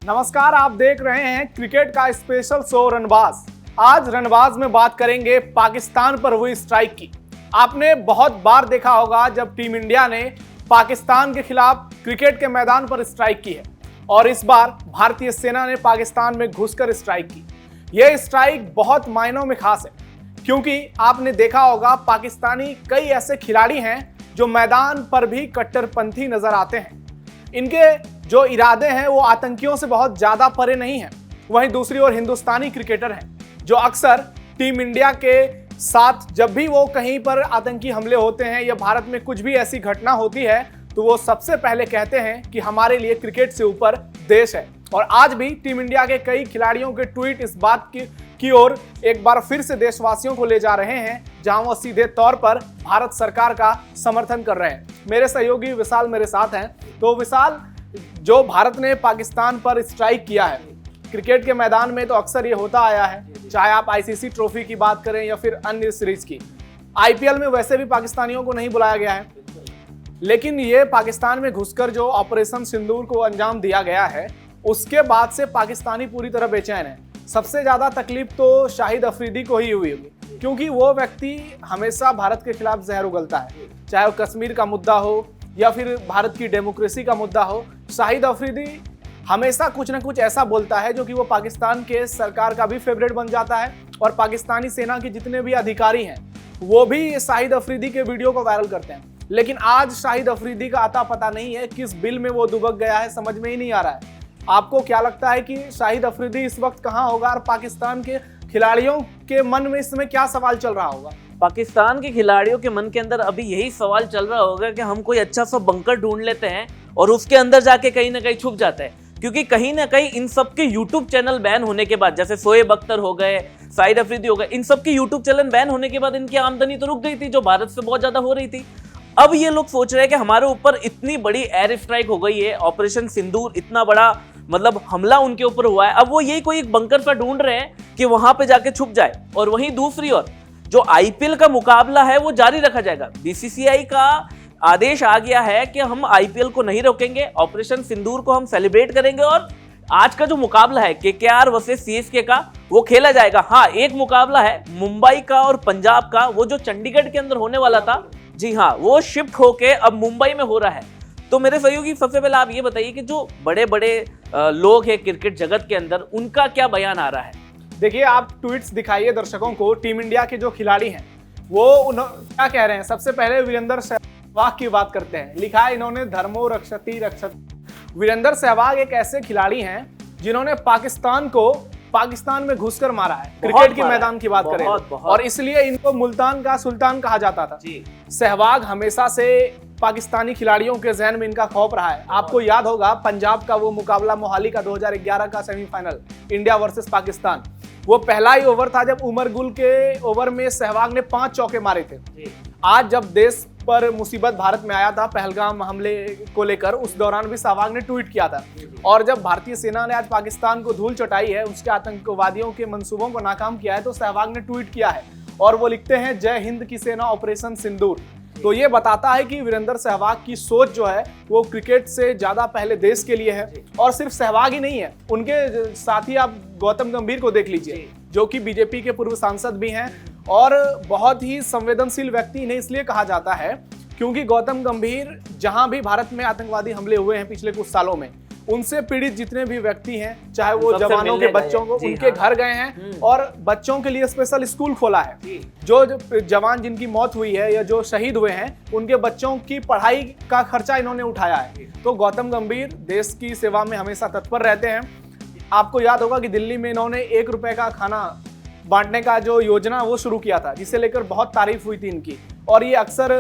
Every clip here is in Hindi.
नमस्कार, आप देख रहे हैं क्रिकेट का स्पेशल शो रनबाज। आज रनबाज में बात करेंगे पाकिस्तान पर हुई स्ट्राइक की। आपने बहुत बार देखा होगा जब टीम इंडिया ने पाकिस्तान के खिलाफ क्रिकेट के मैदान पर स्ट्राइक की है, और इस बार भारतीय सेना ने पाकिस्तान में घुसकर स्ट्राइक की। यह स्ट्राइक बहुत मायनों में खास है, क्योंकि आपने देखा होगा पाकिस्तानी कई ऐसे खिलाड़ी हैं जो मैदान पर भी कट्टरपंथी नजर आते हैं। इनके जो इरादे हैं वो आतंकियों से बहुत ज्यादा परे नहीं हैं। वहीं दूसरी ओर हिंदुस्तानी क्रिकेटर हैं जो अक्सर टीम इंडिया के साथ जब भी वो कहीं पर आतंकी हमले होते हैं या भारत में कुछ भी ऐसी घटना होती है तो वो सबसे पहले कहते हैं कि हमारे लिए क्रिकेट से ऊपर देश है। और आज भी टीम इंडिया के कई खिलाड़ियों के ट्वीट इस बात की ओर एक बार फिर से देशवासियों को ले जा रहे हैं, जहां वो सीधे तौर पर भारत सरकार का समर्थन कर रहे हैं। मेरे सहयोगी विशाल मेरे साथ हैं। तो विशाल, जो भारत ने पाकिस्तान पर स्ट्राइक किया है क्रिकेट के मैदान में, तो अक्सर ये होता आया है, चाहे आप आईसीसी ट्रॉफी की बात करें या फिर अन्य सीरीज की। आईपीएल में वैसे भी पाकिस्तानियों को नहीं बुलाया गया है, लेकिन ये पाकिस्तान में घुसकर जो ऑपरेशन सिंदूर को अंजाम दिया गया है उसके बाद से पाकिस्तानी पूरी तरह बेचैन है। सबसे ज्यादा तकलीफ तो शाहिद अफरीदी को ही हुई होगी, क्योंकि वो व्यक्ति हमेशा भारत के खिलाफ जहर उगलता है, चाहे वो कश्मीर का मुद्दा हो या फिर भारत की डेमोक्रेसी का मुद्दा हो। शाहिद अफरीदी हमेशा कुछ ना कुछ ऐसा बोलता है जो कि वो पाकिस्तान के सरकार का भी फेवरेट बन जाता है, और पाकिस्तानी सेना के जितने भी अधिकारी हैं वो भी शाहिद अफरीदी के वीडियो को वायरल करते हैं। लेकिन आज शाहिद अफरीदी का आता पता नहीं है, किस बिल में वो दुबक गया है समझ में ही नहीं आ रहा है। आपको क्या लगता है कि शाहिद अफरीदी इस वक्त कहाँ होगा और पाकिस्तान के खिलाड़ियों के मन में इस समय क्या सवाल चल रहा होगा? पाकिस्तान के खिलाड़ियों के मन के अंदर अभी यही सवाल चल रहा होगा कि हम कोई अच्छा सा बंकर ढूंढ लेते हैं और उसके अंदर जाके कहीं ना कहीं छुप जाते हैं। क्योंकि कहीं ना कहीं इन सब के यूट्यूब चैनल बैन होने के बाद, जैसे शोएब अख्तर हो गए, शाहिद अफरीदी हो गए, इन सब के यूट्यूब चैनल बैन होने के बाद इनकी आमदनी तो रुक गई थी जो भारत से बहुत ज्यादा हो रही थी। अब ये लोग सोच रहे हैं कि हमारे ऊपर इतनी बड़ी एयर स्ट्राइक हो गई है, ऑपरेशन सिंदूर, इतना बड़ा मतलब हमला उनके ऊपर हुआ है। अब वो यही कोई एक बंकर सा ढूंढ रहे हैं कि वहां पे जाके छुप जाए। और वहीं दूसरी ओर जो आईपीएल का मुकाबला है वो जारी रखा जाएगा। बीसीसीआई का आदेश आ गया है कि हम आईपीएल को नहीं रोकेंगे, ऑपरेशन सिंदूर को हम सेलिब्रेट करेंगे, और आज का जो मुकाबला है केकेआर वर्सेस सीएसके का वो खेला जाएगा। हाँ, एक मुकाबला है मुंबई का और पंजाब का, वो जो चंडीगढ़ के अंदर होने वाला था, जी हाँ, वो शिफ्ट होके अब मुंबई में हो रहा है। तो मेरे सहयोगी, सबसे पहले आप ये बताइए कि जो बड़े बड़े लोग हैं क्रिकेट जगत के अंदर, उनका क्या बयान आ रहा है? देखिए, आप ट्वीट्स दिखाइए दर्शकों को। टीम इंडिया के जो खिलाड़ी हैं वो क्या कह रहे हैं। सबसे पहले वीरेंद्र सहवाग की बात करते हैं। लिखा है इन्होंने, धर्मो रक्षति रक्षति। वीरेंद्र सहवाग एक ऐसे खिलाड़ी हैं जिन्होंने पाकिस्तान में घुसकर मारा है। क्रिकेट के मैदान की बात करें और इसलिए इनको मुल्तान का सुल्तान कहा जाता था। सहवाग हमेशा से पाकिस्तानी खिलाड़ियों के जहन में इनका खौफ रहा है। आपको याद होगा पंजाब का वो मुकाबला मोहाली का 2011 का सेमीफाइनल, इंडिया वर्सेस पाकिस्तान। वो पहला ही ओवर था जब उमर गुल के ओवर में सहवाग ने 5 चौके मारे थे। आज जब देश पर मुसीबत भारत में आया था पहलगाम हमले को लेकर, उस दौरान भी सहवाग ने ट्वीट किया था। और जब भारतीय सेना ने आज पाकिस्तान को धूल चटाई है, उसके आतंकवादियों के मंसूबों को नाकाम किया है, तो सहवाग ने ट्वीट किया है और वो लिखते हैं, जय हिंद की सेना, ऑपरेशन सिंदूर। तो ये बताता है कि वीरेंद्र सहवाग की सोच जो है वो क्रिकेट से ज्यादा पहले देश के लिए है। और सिर्फ सहवाग ही नहीं है, उनके साथी आप गौतम गंभीर को देख लीजिए, जो कि बीजेपी के पूर्व सांसद भी हैं और बहुत ही संवेदनशील व्यक्ति इन्हें इसलिए कहा जाता है क्योंकि गौतम गंभीर जहां भी भारत में आतंकवादी हमले हुए हैं पिछले कुछ सालों में, उनसे पीड़ित जितने भी व्यक्ति हैं, चाहे वो जवानों के बच्चों को उनके घर गए हैं और बच्चों के लिए स्पेशल स्कूल खोला है। जो जवान जिनकी मौत हुई है या जो शहीद हुए हैं, उनके बच्चों की पढ़ाई का खर्चा इन्होंने उठाया है। तो गौतम गंभीर देश की सेवा में हमेशा तत्पर रहते हैं। आपको याद होगा कि दिल्ली में इन्होंने 1 रुपए का खाना बांटने का जो योजना वो शुरू किया था, जिसे लेकर बहुत तारीफ हुई थी इनकी। और ये अक्सर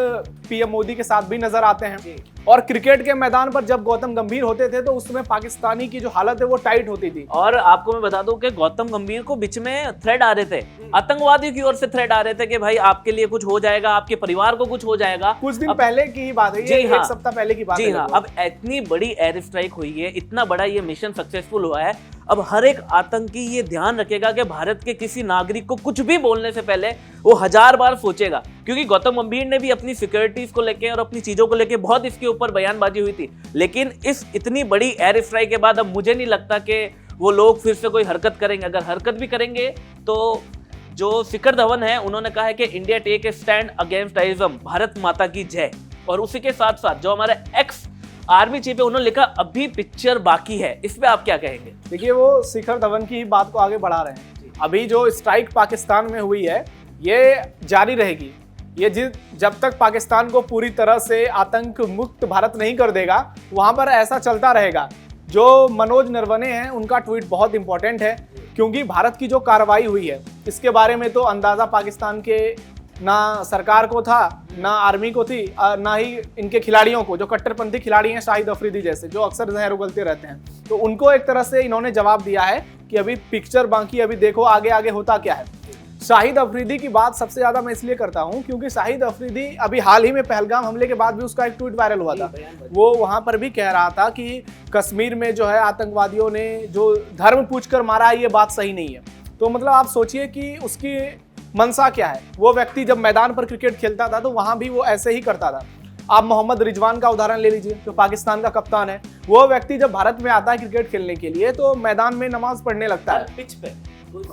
पीएम मोदी के साथ भी नजर आते हैं। और क्रिकेट के मैदान पर जब गौतम गंभीर होते थे तो उसमें पाकिस्तानी की जो हालत है वो टाइट होती थी। और आपको मैं बता दूं कि गौतम गंभीर को बीच में थ्रेड आ रहे थे, आतंकवादियों की ओर से थ्रेड आ रहे थे कि भाई आपके लिए कुछ हो जाएगा, आपके परिवार को कुछ हो जाएगा। कुछ दिन पहले की ही बात है, ये एक सप्ताह पहले की बात है। जी हाँ, अब इतनी बड़ी एयर स्ट्राइक हुई है, इतना बड़ा ये मिशन सक्सेसफुल हुआ है। अब हर एक आतंकी ये ध्यान रखेगा कि भारत के किसी नागरिक को कुछ भी बोलने से पहले वो 1000 बार सोचेगा, क्योंकि गौतम गंभीर ने भी अपनी सिक्योरिटीज को लेके और अपनी चीजों को लेके बहुत इसके ऊपर बयानबाजी हुई थी। लेकिन इस इतनी बड़ी एयर स्ट्राइक के बाद अब मुझे नहीं लगता कि वो लोग फिर से कोई हरकत करेंगे। अगर हरकत भी करेंगे तो जो शिखर धवन है उन्होंने कहा है कि India take a stand against terrorism, Bharat माता की जय। और उसी के साथ साथ जो हमारे एक्स आर्मी चीफ है उन्होंने लिखा अभी पिक्चर बाकी है। इस पे आप क्या कहेंगे? देखिए, वो शिखर धवन की ही बात को आगे बढ़ा रहे हैं। अभी जो स्ट्राइक पाकिस्तान में हुई है ये जारी रहेगी। ये जब तक पाकिस्तान को पूरी तरह से आतंक मुक्त भारत नहीं कर देगा वहां पर ऐसा चलता रहेगा। जो मनोज नरवणे हैं उनका ट्वीट बहुत इंपॉर्टेंट है, क्योंकि भारत की जो कार्रवाई हुई है इसके बारे में तो अंदाजा पाकिस्तान के ना सरकार को था, ना आर्मी को थी, ना ही इनके खिलाड़ियों को, जो कट्टरपंथी खिलाड़ी हैं शाहिद अफरीदी जैसे, जो अक्सर जहर उगलते रहते हैं। तो उनको एक तरह से इन्होंने जवाब दिया है कि अभी पिक्चर बाकी, अभी देखो आगे आगे होता क्या है। शाहिद अफरीदी की बात सबसे ज्यादा मैं इसलिए करता हूं क्योंकि शाहिद अफरीदी अभी हाल ही में पहलगाम हमले के बाद भी उसका एक ट्वीट वायरल हुआ था। वो वहां पर भी कह रहा था कि कश्मीर में जो है आतंकवादियों ने जो धर्म पूछकर मारा है ये बात सही नहीं है। तो मतलब आप सोचिए कि उसकी मंशा क्या है। वो व्यक्ति जब मैदान पर क्रिकेट खेलता था तो वहां भी वो ऐसे ही करता था। आप मोहम्मद रिजवान का उदाहरण ले लीजिए, जो पाकिस्तान का कप्तान है। वो व्यक्ति जब भारत में आता है क्रिकेट खेलने के लिए तो मैदान में नमाज पढ़ने लगता है पिच पे,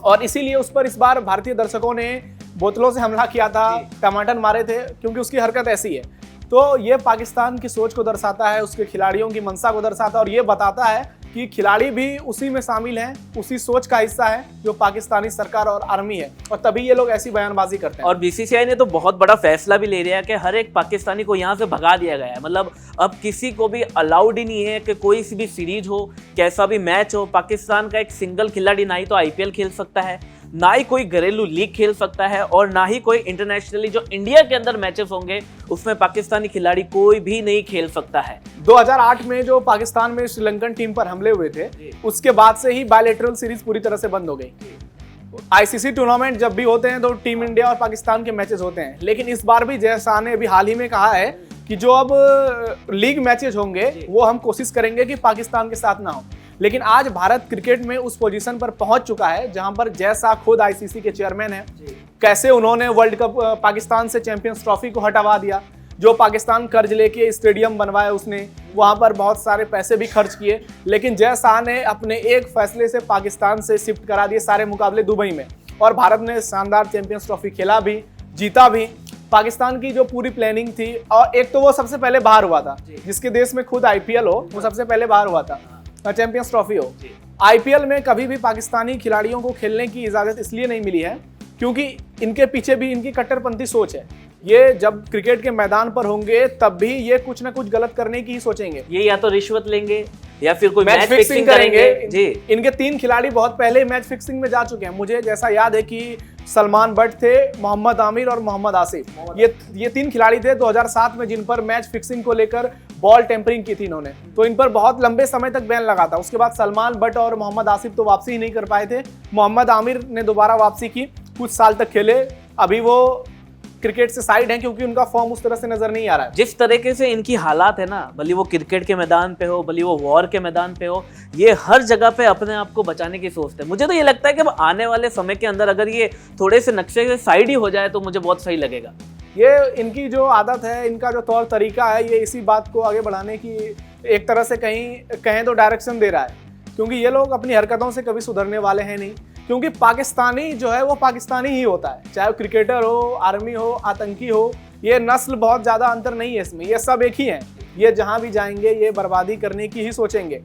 और इसीलिए उस पर इस बार भारतीय दर्शकों ने बोतलों से हमला किया था, टमाटर मारे थे, क्योंकि उसकी हरकत ऐसी है। तो ये पाकिस्तान की सोच को दर्शाता है, उसके खिलाड़ियों की मंशा को दर्शाता है और ये बताता है कि खिलाड़ी भी उसी में शामिल हैं, उसी सोच का हिस्सा है जो पाकिस्तानी सरकार और आर्मी है, और तभी ये लोग ऐसी बयानबाजी करते हैं। और बीसीसीआई ने तो बहुत बड़ा फैसला भी ले लिया है कि हर एक पाकिस्तानी को यहाँ से भगा दिया गया है। मतलब अब किसी को भी अलाउड ही नहीं है कि कोई सी भी सीरीज हो, कैसा भी मैच हो, पाकिस्तान का एक सिंगल खिलाड़ी ना ही तो आईपीएल खेल सकता है, ना ही कोई घरेलू लीग खेल सकता है, और ना ही कोई इंटरनेशनली जो इंडिया के अंदर मैचेस होंगे उसमें पाकिस्तानी खिलाड़ी कोई भी नहीं खेल सकता है। 2008 में जो पाकिस्तान में श्रीलंकन टीम पर हमले हुए थे उसके बाद से ही बायलैटरल सीरीज पूरी तरह से बंद हो गई। आईसीसी टूर्नामेंट जब भी होते हैं तो टीम इंडिया और पाकिस्तान के मैचेस होते हैं, लेकिन इस बार भी जय शाह ने अभी हाल ही में कहा है कि जो अब लीग मैचेस होंगे वो हम कोशिश करेंगे कि पाकिस्तान के साथ ना हो। लेकिन आज भारत क्रिकेट में उस पोजीशन पर पहुंच चुका है जहां पर जय शाह खुद आईसीसी के चेयरमैन हैं। कैसे उन्होंने वर्ल्ड कप पाकिस्तान से चैंपियंस ट्रॉफी को हटवा दिया, जो पाकिस्तान कर्ज लेके स्टेडियम बनवाया उसने, वहां पर बहुत सारे पैसे भी खर्च किए, लेकिन जय शाह ने अपने एक फैसले से पाकिस्तान से शिफ्ट करा दिए सारे मुकाबले दुबई में, और भारत ने शानदार चैंपियंस ट्रॉफी खेला भी, जीता भी। पाकिस्तान की जो पूरी प्लानिंग थी, और एक तो वो सबसे पहले बाहर हुआ था, जिसके देश में खुद आईपीएल हो वो सबसे पहले बाहर हुआ था, चैंपियंस ट्रॉफी हो। आईपीएल में कभी भी पाकिस्तानी खिलाड़ियों को खेलने की इजाजत इसलिए नहीं मिली है क्योंकि इनके पीछे भी इनकी कट्टरपंथी सोच है। ये जब क्रिकेट के मैदान पर होंगे तब भी ये कुछ ना कुछ गलत करने की ही सोचेंगे। ये या तो रिश्वत लेंगे या फिर कोई मैच फिक्सिंग करेंगे जी। इनके 3 खिलाड़ी बहुत पहले मैच फिक्सिंग में जा चुके हैं। मुझे जैसा याद है कि सलमान बट थे, मोहम्मद आमिर और मोहम्मद आसिफ, ये 3 खिलाड़ी थे 2007 में जिन पर मैच फिक्सिंग को लेकर बॉल टेम्परिंग की थी इन्होंने, तो इन पर बहुत लंबे समय तक बैन लगा था। उसके बाद सलमान बट और मोहम्मद आसिफ तो वापसी ही नहीं कर पाए थे। मोहम्मद आमिर ने दोबारा वापसी की, कुछ साल तक खेले, अभी वो क्रिकेट से साइड हैं क्योंकि उनका फॉर्म उस तरह से नजर नहीं आ रहा है। जिस तरीके से इनकी हालात है ना, भले वो क्रिकेट के मैदान पे हो, भले वो वॉर के मैदान पे हो, ये हर जगह पे अपने आप को बचाने की सोचते हैं। मुझे तो ये लगता है कि अब आने वाले समय के अंदर अगर ये थोड़े से नक्शे से साइड ही हो जाए तो मुझे बहुत सही लगेगा। ये इनकी जो आदत है, इनका जो तौर तरीका है, ये इसी बात को आगे बढ़ाने की एक तरह से कहें तो डायरेक्शन दे रहा है, क्योंकि ये लोग अपनी हरकतों से कभी सुधरने वाले हैं नहीं। क्योंकि पाकिस्तानी जो है वो पाकिस्तानी ही होता है, चाहे वो क्रिकेटर हो, आर्मी हो, आतंकी हो, ये नस्ल बहुत ज़्यादा अंतर नहीं है इसमें, ये सब एक ही हैं। ये जहाँ भी जाएंगे ये बर्बादी करने की ही सोचेंगे।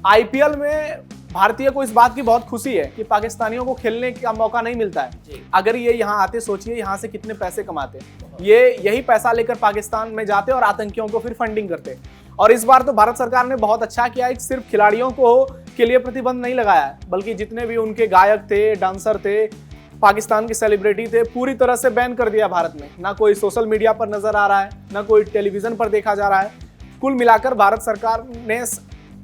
आईपीएल में भारतीय को इस बात की बहुत खुशी है कि पाकिस्तानियों को खेलने का मौका नहीं मिलता है। अगर ये यहाँ आते, सोचिए यहाँ से कितने पैसे कमाते, ये यही पैसा लेकर पाकिस्तान में जाते और आतंकियों को फिर फंडिंग करते। और इस बार तो भारत सरकार ने बहुत अच्छा किया है, सिर्फ खिलाड़ियों को के लिए प्रतिबंध नहीं लगाया है, बल्कि जितने भी उनके गायक थे, डांसर थे, पाकिस्तान के सेलिब्रिटी थे, पूरी तरह से बैन कर दिया भारत में। ना कोई सोशल मीडिया पर नजर आ रहा है, ना कोई टेलीविजन पर देखा जा रहा है। कुल मिलाकर भारत सरकार ने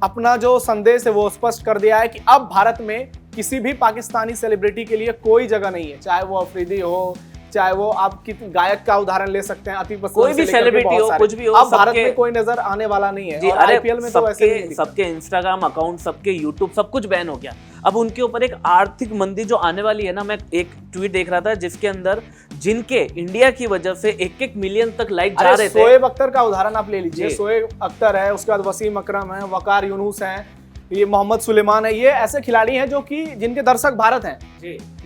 अपना जो संदेश है वो स्पष्ट कर दिया है कि अब भारत में किसी भी पाकिस्तानी सेलिब्रिटी के लिए कोई जगह नहीं है, चाहे वो अफरीदी हो, चाहे वो आप गायक का उदाहरण ले सकते हैं, अतीफ असलम, कोई भी सेलिब्रिटी हो, कुछ भी हो, अब भारत में कोई नजर आने वाला नहीं है। और आईपीएल में तो वैसे सबके इंस्टाग्राम अकाउंट, सबके यूट्यूब, सब कुछ बैन हो गया। अब उनके ऊपर एक आर्थिक मंदी जो आने वाली है ना, मैं एक ट्वीट देख रहा था जिसके अंदर जिनके इंडिया की वजह से 1-1 मिलियन तक लाइक जा रहे थे। शोएब अख्तर का उदाहरण आप ले लीजिए, जी। शोएब अख्तर है, उसके बाद वसीम अकरम है, वकार यूनुस है, ये मोहम्मद सुलेमान है, ये ऐसे खिलाड़ी हैं जो कि जिनके दर्शक भारत हैं,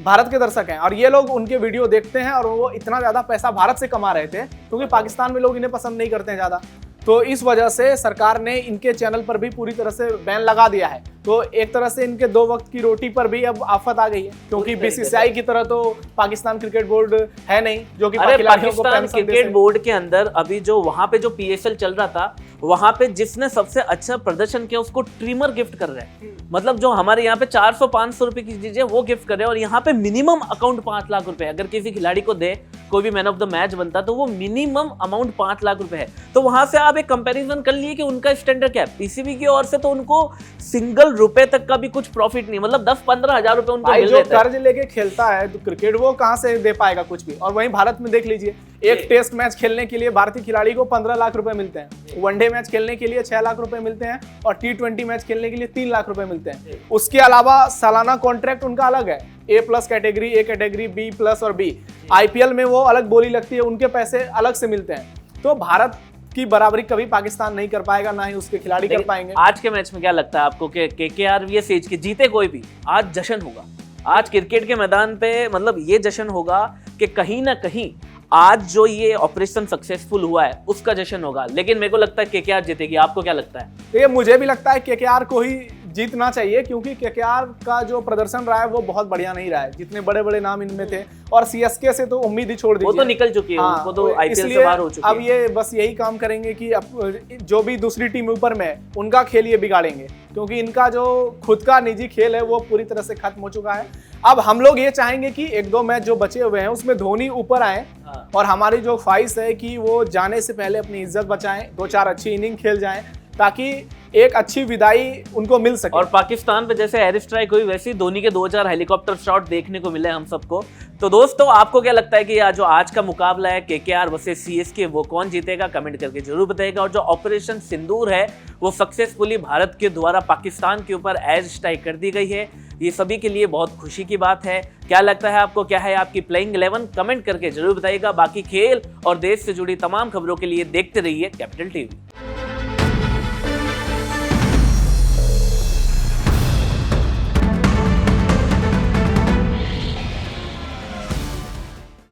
भारत के दर्शक हैं, और ये लोग उनके वीडियो देखते हैं और वो इतना ज्यादा पैसा भारत से कमा रहे थे क्योंकि पाकिस्तान में लोग इन्हें पसंद नहीं करते हैं ज्यादा। तो इस वजह से सरकार ने इनके चैनल पर भी पूरी तरह से बैन लगा दिया है। तो एक तरह से इनके 2 वक्त की रोटी पर भी अब आफत आ गई है, क्योंकि बीसीसीआई की तरह तो पाकिस्तान क्रिकेट बोर्ड है नहीं जो कि पाकिस्तान क्रिकेट बोर्ड के अंदर अभी जो वहां पे जो पीएसएल चल रहा था, वहां पे जिसने सबसे अच्छा प्रदर्शन किया उसको ट्रिमर गिफ्ट कर रहे हैं। मतलब जो हमारे यहाँ पे 400-500 रुपए की चीजें वो गिफ्ट कर रहे हैं, और यहाँ पे मिनिमम अकाउंट 5 लाख रुपए। अगर किसी खिलाड़ी को दे, कोई भी मैन ऑफ द मैच बनता, तो वो मिनिमम अमाउंट 5 लाख रुपए है। तो वहां से आप एक कंपैरिजन कर लिए कि उनका स्टैंडर्ड क्या है। पीसीबी की ओर से तो उनको सिंगल रुपए तक का भी कुछ प्रॉफिट नहीं, मतलब 10-15 हजार रुपए उनको मिल जाता है। कर्ज लेके खेलता है तो क्रिकेट वो कहां से दे पाएगा कुछ भी। और वहीं भारत में देख लीजिए, एक टेस्ट मैच खेलने के लिए भारतीय खिलाड़ी को 15 लाख रुपए मिलते हैं, वनडे मैच खेलने के लिए 6 लाख रुपए मिलते हैं, और T20 मैच खेलने के लिए 3 लाख रुपए मिलते हैं। उसके अलावा सालाना कॉन्ट्रैक्ट उनका अलग है, A+ category, A category, B+ और B। IPL में वो अलग बोली लगती है, उनके पैसे अलग से मिलते हैं। तो भारत की बराबरी कभी पाकिस्तान नहीं कर पाएगा, ना ही उसके खिलाड़ी कर पाएंगे। आज के मैच में क्या लगता है आपको कि KKR vs एज जीते कोई भी, आज जश्न होगा। आज क्रिकेट के मैदान पे मतलब ये जश्न होगा कि कहीं ना कहीं आज जो ये ऑपरेशन सक्सेसफुल हुआ है उसका जश्न होगा। लेकिन मेरे को लगता है KKR जीतेगी। आपको क्या लगता है? तो ये मुझे भी लगता है KKR को ही जीतना चाहिए, क्योंकि KKR का जो प्रदर्शन रहा है वो बहुत बढ़िया नहीं रहा है। जितने बड़े बड़े नाम इनमें थे, और CSK से तो उम्मीद ही छोड़ दीजिए, वो तो निकल चुकी है। हाँ, उनको तो IPL से बाहर हो चुकी है। अब ये बस यही काम करेंगे कि जो भी दूसरी टीम ऊपर में उनका खेल ये बिगाड़ेंगे, क्योंकि इनका जो खुद का निजी खेल है वो पूरी तरह से खत्म हो चुका है। अब हम लोग ये चाहेंगे कि 1-2 मैच जो बचे हुए हैं उसमें धोनी ऊपर आए, और हमारी जो ख्वाहिश है कि वो जाने से पहले अपनी इज्जत बचाएं, 2-4 अच्छी इनिंग खेल जाएं, ताकि एक अच्छी विदाई उनको मिल सके। और पाकिस्तान पे जैसे एयर स्ट्राइक हुई, वैसे ही धोनी के 2-4 हेलीकॉप्टर शॉट देखने को मिले हम सबको। तो दोस्तों, आपको क्या लगता है कि जो आज का मुकाबला है KKR वर्सेस CSK, वो कौन जीतेगा? कमेंट करके जरूर बताइएगा। और जो ऑपरेशन सिंदूर है वो सक्सेसफुली भारत के द्वारा पाकिस्तान के ऊपर एयर स्ट्राइक कर दी गई है, ये सभी के लिए बहुत खुशी की बात है। क्या लगता है आपको, क्या है आपकी प्लेइंग 11? कमेंट करके जरूर बताइएगा। बाकी खेल और देश से जुड़ी तमाम खबरों के लिए देखते रहिए कैपिटल टीवी।